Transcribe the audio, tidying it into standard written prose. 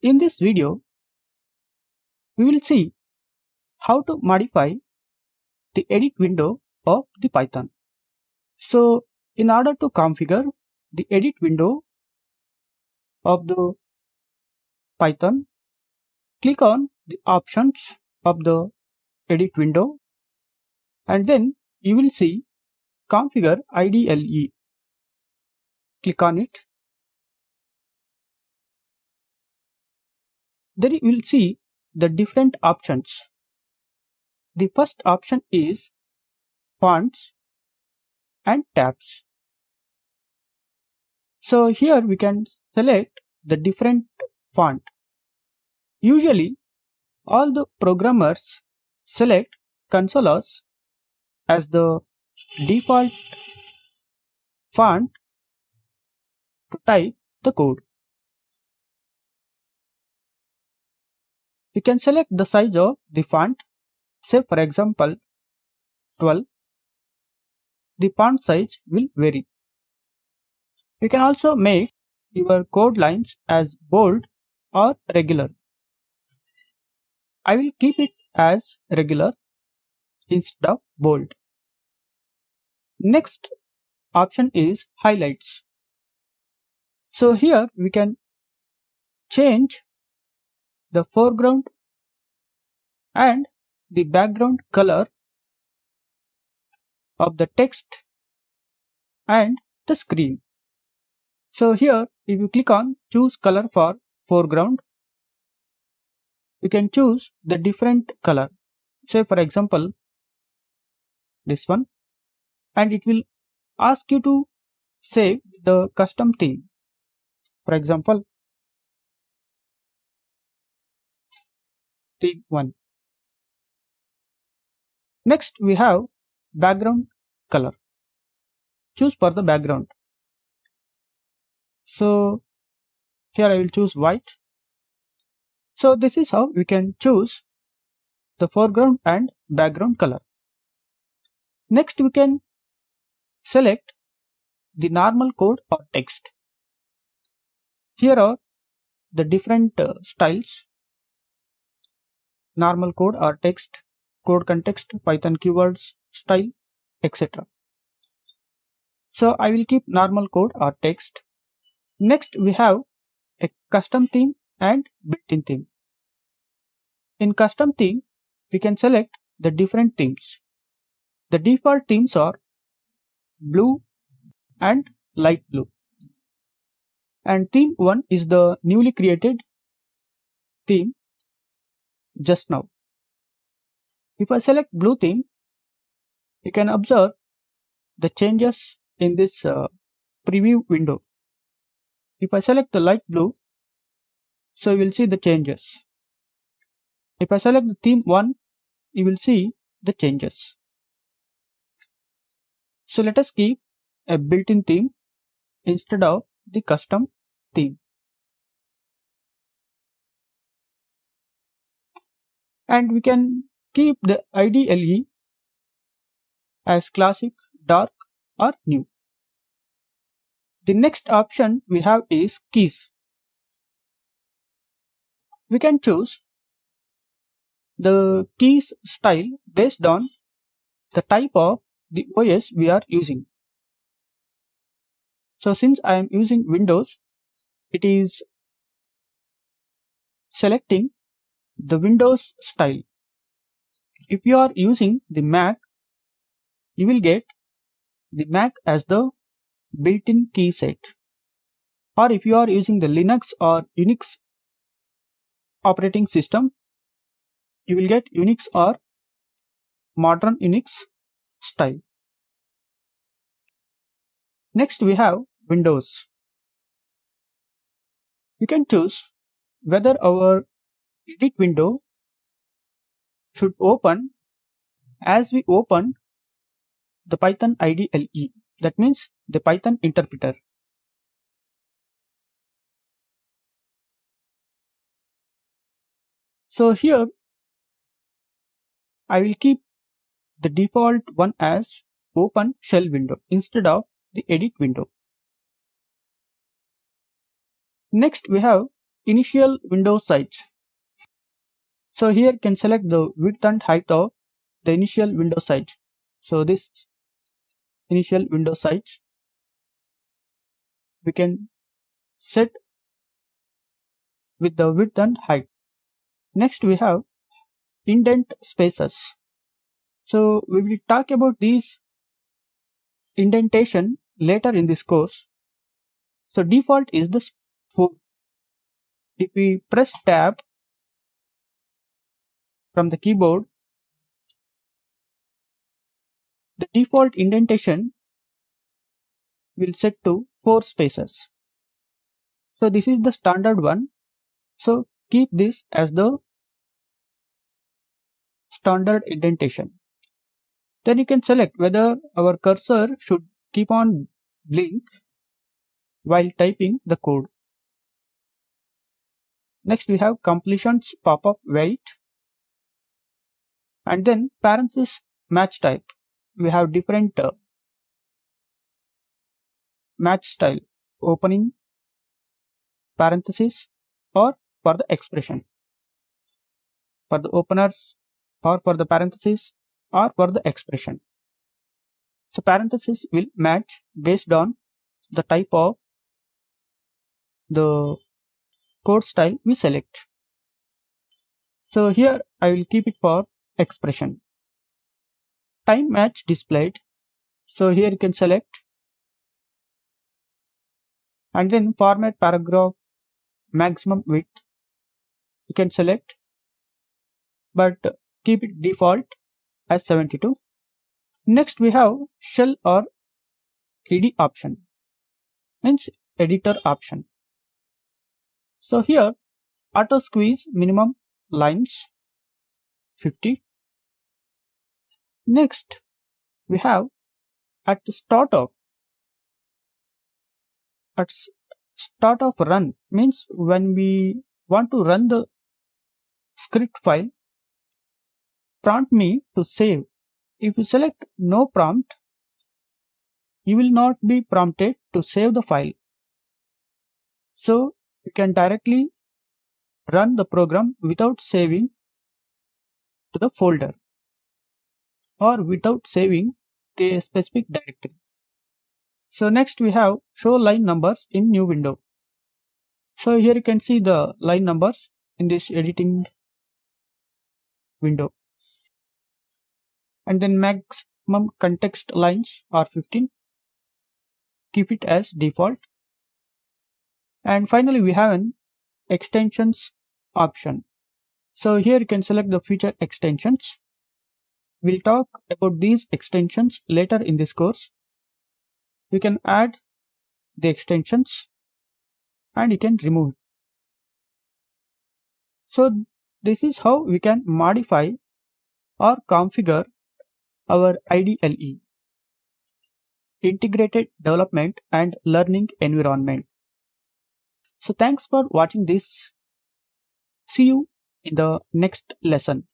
In this video, we will see how to modify the edit window of the Python. So, in order to configure the edit window of the Python, click on the options of the edit window and then you will see configure IDLE. Click on it. Then you will see the different options. The first option is fonts and tabs. So here we can select the different font. Usually all the programmers select Consolas as the default font to type the code. You can select the size of the font, say for example 12. The font size will vary. You can also make your code lines as bold or regular. I will keep it as regular instead of bold. Next option is highlights. So here we can change the foreground and the background color of the text and the screen. So here if you click on choose color for foreground, you can choose the different color, say for example this one, and it will ask you to save the custom theme, for example theme 1. Next we have background color. Choose for the background. So here I will choose white. So this is how we can choose the foreground and background color. Next we can select the normal code or text. Here are the different styles: normal code or text, code context, Python keywords, style, etc. So I will keep normal code or text. Next we have a custom theme and built-in theme. In custom theme, we can select the different themes. The default themes are blue and light blue. And theme 1 is the newly created theme just now. If I select blue theme, you can observe the changes in this preview window. If I select the light blue, so you will see the changes. If I select the theme 1, you will see the changes. So let us keep a built-in theme instead of the custom theme. And we can keep the IDLE as classic, dark or new. The next option we have is keys. We can choose the keys style based on the type of the OS we are using. So since I am using Windows, it is selecting the Windows style. If you are using the Mac, you will get the Mac as the built-in key set. Or if you are using the Linux or Unix operating system, you will get Unix or modern Unix style. Next we have Windows. You can choose whether our edit window should open as we open the Python IDLE, that means the Python interpreter. So here I will keep the default one as open shell window instead of the edit window. Next we have initial window size. So here you can select the width and height of the initial window size. So this initial window size we can set with the width and height. Next we have indent spaces. So we will talk about these indentation later in this course. So default is the 4. If we press tab from the keyboard, the default indentation will set to 4 spaces. So this is the standard one. So keep this as the standard indentation. Then you can select whether our cursor should keep on blink while typing the code. Next we have completions pop-up wait, and then parenthesis match type. We have different match style, opening parenthesis or for the expression, for the openers or for the parenthesis or for the expression. So parenthesis will match based on the type of the code style we select. So here I will keep it for expression. Time match displayed. So here you can select, and then format paragraph maximum width you can select, but keep it default as 72. Next we have shell or ed option, means editor option. So here auto squeeze minimum lines 50. Next we have at start of run, means when we want to run the script file, prompt me to save. If you select no prompt, you will not be prompted to save the file. So you can directly run the program without saving to the folder or without saving to a specific directory. So next we have show line numbers in new window. So here you can see the line numbers in this editing window. And then maximum context lines are 15. Keep it as default. And finally we have an extensions option. So here you can select the feature extensions. We'll talk about these extensions later in this course. You can add the extensions and you can remove it. So this is how we can modify or configure our IDLE, Integrated Development and Learning Environment. So thanks for watching this. See you in the next lesson.